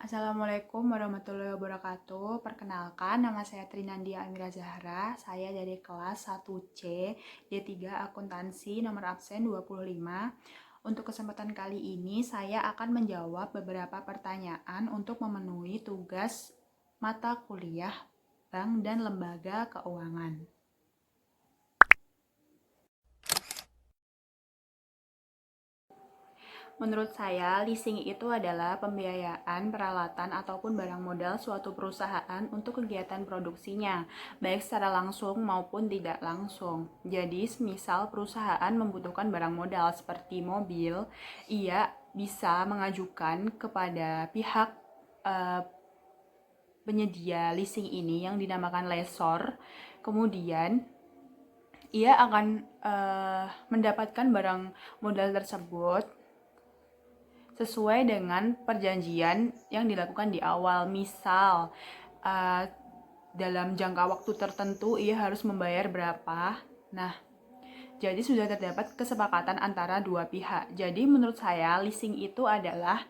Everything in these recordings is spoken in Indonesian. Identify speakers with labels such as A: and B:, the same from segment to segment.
A: Assalamualaikum warahmatullahi wabarakatuh. Perkenalkan, nama saya Trinandia Amira Zahra. Saya dari kelas 1C, D3 Akuntansi, nomor absen 25. Untuk kesempatan kali ini, saya akan menjawab beberapa pertanyaan untuk memenuhi tugas mata kuliah Bank dan Lembaga Keuangan. Menurut saya, leasing itu adalah pembiayaan peralatan ataupun barang modal suatu perusahaan untuk kegiatan produksinya, baik secara langsung maupun tidak langsung. Jadi, misal perusahaan membutuhkan barang modal seperti mobil, ia bisa mengajukan kepada pihak eh, penyedia leasing ini yang dinamakan lessor. Kemudian, ia akan mendapatkan barang modal tersebut sesuai dengan perjanjian yang dilakukan di awal. Misal, dalam jangka waktu tertentu ia harus membayar berapa. Nah, jadi sudah terdapat kesepakatan antara dua pihak. Jadi menurut saya leasing itu adalah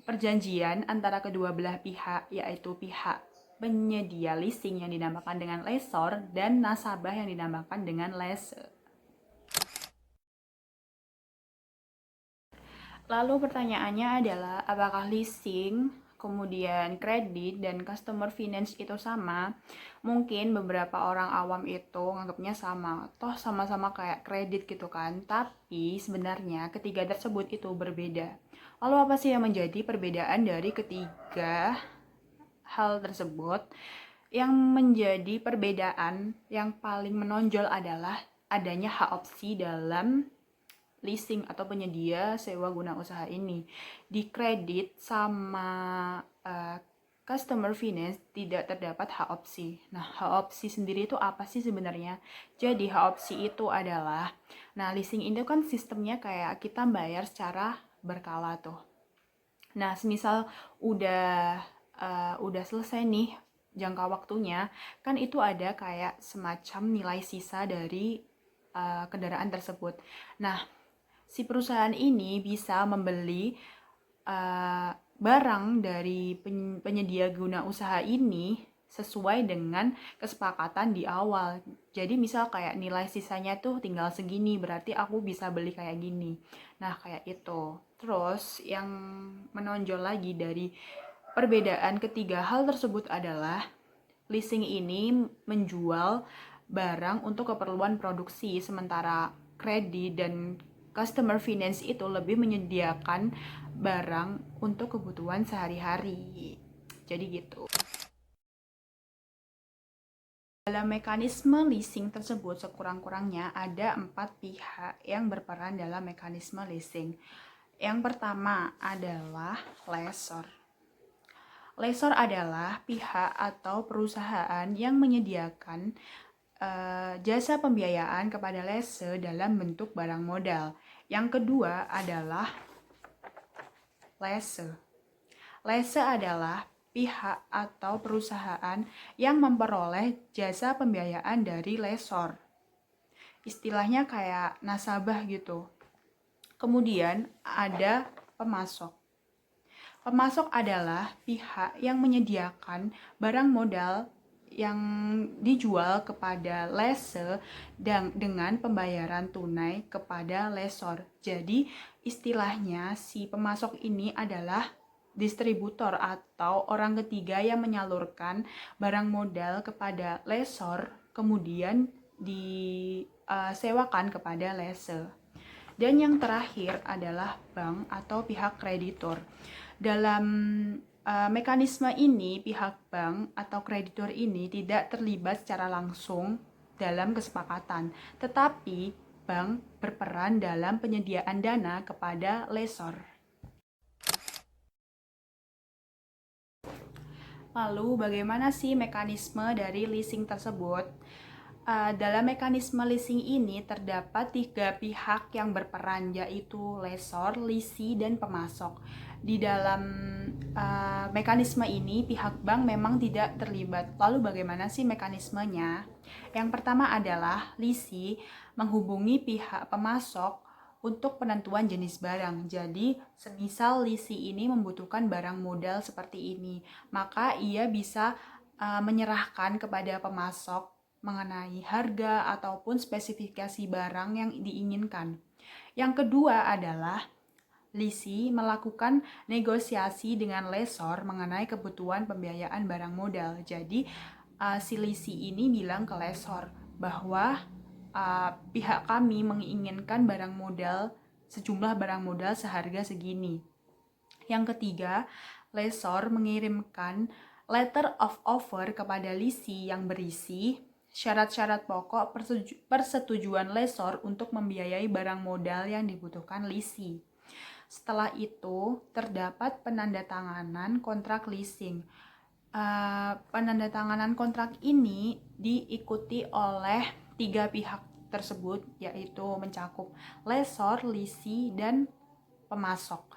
A: perjanjian antara kedua belah pihak, yaitu pihak penyedia leasing yang dinamakan dengan lessor dan nasabah yang dinamakan dengan lessee. Lalu pertanyaannya adalah, apakah leasing, kemudian kredit, dan customer finance itu sama? Mungkin beberapa orang awam itu nganggapnya sama, toh sama-sama kayak kredit gitu kan. Tapi sebenarnya ketiga tersebut itu berbeda. Lalu apa sih yang menjadi perbedaan dari ketiga hal tersebut? Yang menjadi perbedaan yang paling menonjol adalah adanya hak opsi dalam leasing atau penyedia sewa guna usaha ini. Di kredit sama customer finance tidak terdapat hak opsi. Nah, hak opsi sendiri itu apa sih sebenarnya? Jadi, hak opsi itu adalah, leasing itu kan sistemnya kayak kita bayar secara berkala tuh. Nah, semisal udah selesai nih jangka waktunya, kan itu ada kayak semacam nilai sisa dari kendaraan tersebut. Nah, si perusahaan ini bisa membeli barang dari penyedia guna usaha ini sesuai dengan kesepakatan di awal. Jadi misal kayak nilai sisanya tuh tinggal segini, berarti aku bisa beli kayak gini. Nah, kayak itu. Terus yang menonjol lagi dari perbedaan ketiga hal tersebut adalah leasing ini menjual barang untuk keperluan produksi, sementara kredit dan customer finance itu lebih menyediakan barang untuk kebutuhan sehari-hari. Jadi gitu. Dalam mekanisme leasing tersebut, sekurang-kurangnya ada 4 pihak yang berperan dalam mekanisme leasing. Yang pertama adalah lessor. Lessor adalah pihak atau perusahaan yang menyediakan jasa pembiayaan kepada lessee dalam bentuk barang modal. Yang kedua adalah lessee. Lessee adalah pihak atau perusahaan yang memperoleh jasa pembiayaan dari lessor. Istilahnya kayak nasabah gitu. Kemudian ada pemasok. Pemasok adalah pihak yang menyediakan barang modal yang dijual kepada lessee dengan pembayaran tunai kepada lessor. Jadi istilahnya si pemasok ini adalah distributor atau orang ketiga yang menyalurkan barang modal kepada lessor kemudian disewakan kepada lessee. Dan yang terakhir adalah bank atau pihak kreditor. Dalam mekanisme ini, pihak bank atau kreditor ini tidak terlibat secara langsung dalam kesepakatan, tetapi bank berperan dalam penyediaan dana kepada lessor. Lalu, bagaimana sih mekanisme dari leasing tersebut? Dalam mekanisme leasing ini terdapat 3 pihak yang berperan, yaitu lessor, lessee, dan pemasok. Di dalam mekanisme ini pihak bank memang tidak terlibat. Lalu bagaimana sih mekanismenya? Yang pertama adalah lessee menghubungi pihak pemasok untuk penentuan jenis barang. Jadi, semisal lisi ini membutuhkan barang modal seperti ini, maka ia bisa menyerahkan kepada pemasok mengenai harga ataupun spesifikasi barang yang diinginkan. Yang kedua adalah lisi melakukan negosiasi dengan lessor mengenai kebutuhan pembiayaan barang modal. Jadi, si lisi ini bilang ke lessor bahwa pihak kami menginginkan barang modal, sejumlah barang modal seharga segini. Yang ketiga, lessor mengirimkan letter of offer kepada lisi yang berisi syarat-syarat pokok persetujuan lessor untuk membiayai barang modal yang dibutuhkan lisi. Setelah itu, terdapat penandatanganan kontrak leasing. Penandatanganan kontrak ini diikuti oleh 3 pihak tersebut, yaitu mencakup lessor, lisi, dan pemasok.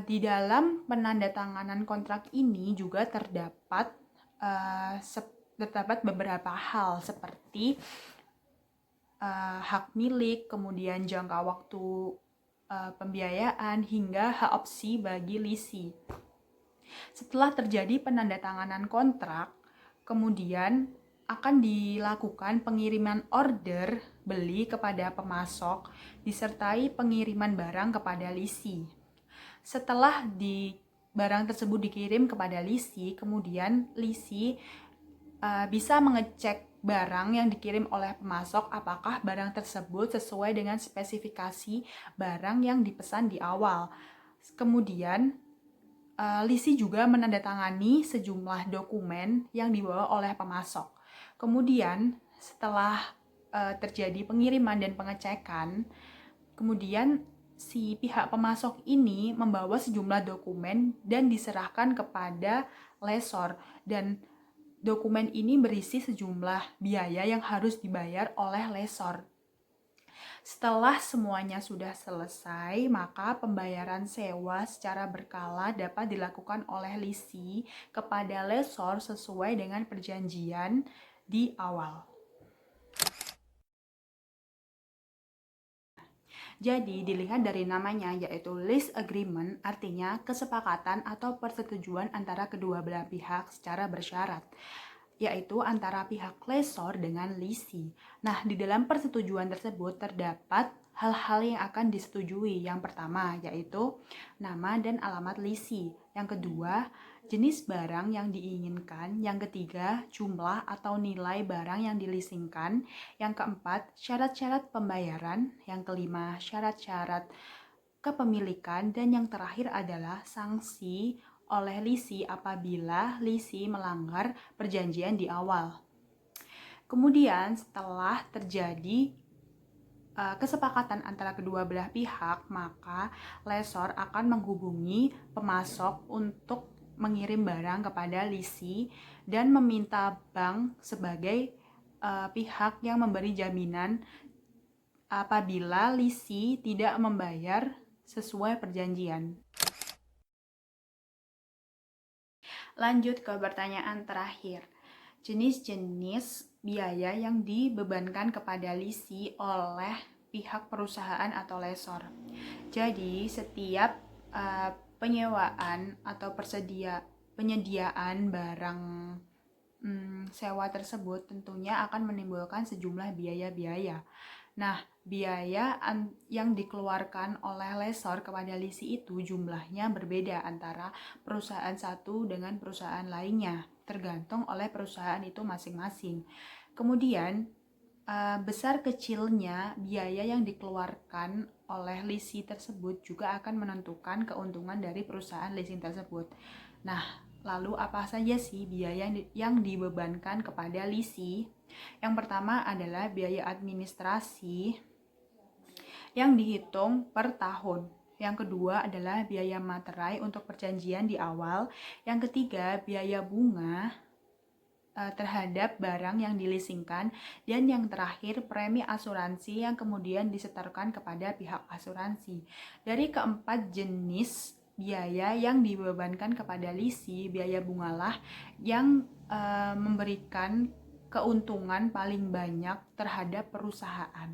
A: Di dalam penandatanganan kontrak ini juga terdapat beberapa hal seperti hak milik, kemudian jangka waktu pembiayaan, hingga hak opsi bagi lisi. Setelah terjadi penandatanganan kontrak, kemudian akan dilakukan pengiriman order beli kepada pemasok disertai pengiriman barang kepada lisi. Setelah barang tersebut dikirim kepada lisi, kemudian lisi bisa mengecek barang yang dikirim oleh pemasok apakah barang tersebut sesuai dengan spesifikasi barang yang dipesan di awal. Kemudian lisi juga menandatangani sejumlah dokumen yang dibawa oleh pemasok. Kemudian setelah terjadi pengiriman dan pengecekan, kemudian si pihak pemasok ini membawa sejumlah dokumen dan diserahkan kepada lessor, dan dokumen ini berisi sejumlah biaya yang harus dibayar oleh lessor. Setelah semuanya sudah selesai, maka pembayaran sewa secara berkala dapat dilakukan oleh lisi kepada lessor sesuai dengan perjanjian di awal. Jadi, dilihat dari namanya, yaitu lease agreement, artinya kesepakatan atau persetujuan antara kedua belah pihak secara bersyarat, yaitu antara pihak lessor dengan lisi. Nah, di dalam persetujuan tersebut terdapat hal-hal yang akan disetujui. Yang pertama, yaitu nama dan alamat lisi. Yang kedua, jenis barang yang diinginkan. Yang ketiga, jumlah atau nilai barang yang dileasingkan. Yang keempat, syarat-syarat pembayaran. Yang kelima, syarat-syarat kepemilikan. Dan yang terakhir adalah sanksi oleh lisi apabila lisi melanggar perjanjian di awal. Kemudian setelah terjadi kesepakatan antara kedua belah pihak, maka lessor akan menghubungi pemasok untuk mengirim barang kepada lisi dan meminta bank sebagai pihak yang memberi jaminan apabila lisi tidak membayar sesuai perjanjian. Lanjut ke pertanyaan terakhir. Jenis-jenis biaya yang dibebankan kepada lisi oleh pihak perusahaan atau lessor. Jadi, setiap penyewaan atau penyediaan barang sewa tersebut tentunya akan menimbulkan sejumlah biaya-biaya. Nah, biaya yang dikeluarkan oleh lessor kepada lisi itu jumlahnya berbeda antara perusahaan satu dengan perusahaan lainnya, tergantung oleh perusahaan itu masing-masing. Kemudian, besar kecilnya biaya yang dikeluarkan oleh lisi tersebut juga akan menentukan keuntungan dari perusahaan leasing tersebut. Nah, lalu apa saja sih biaya yang dibebankan kepada lisi? Yang pertama adalah biaya administrasi yang dihitung per tahun. Yang kedua adalah biaya materai untuk perjanjian di awal. Yang ketiga, biaya bunga terhadap barang yang dileasingkan. Dan yang terakhir, premi asuransi yang kemudian disetorkan kepada pihak asuransi. Dari keempat jenis biaya yang dibebankan kepada lisi, biaya bungalah yang memberikan keuntungan paling banyak terhadap perusahaan.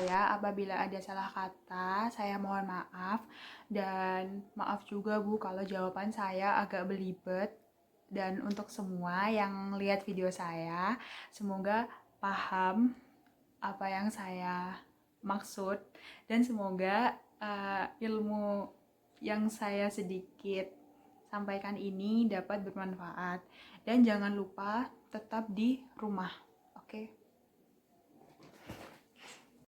A: saya. Apabila ada salah kata, saya mohon maaf. Dan maaf juga Bu kalau jawaban saya agak belibet. Dan untuk semua yang lihat video saya, semoga paham apa yang saya maksud. Dan semoga ilmu yang saya sedikit sampaikan ini dapat bermanfaat. Dan jangan lupa tetap di rumah. Oke.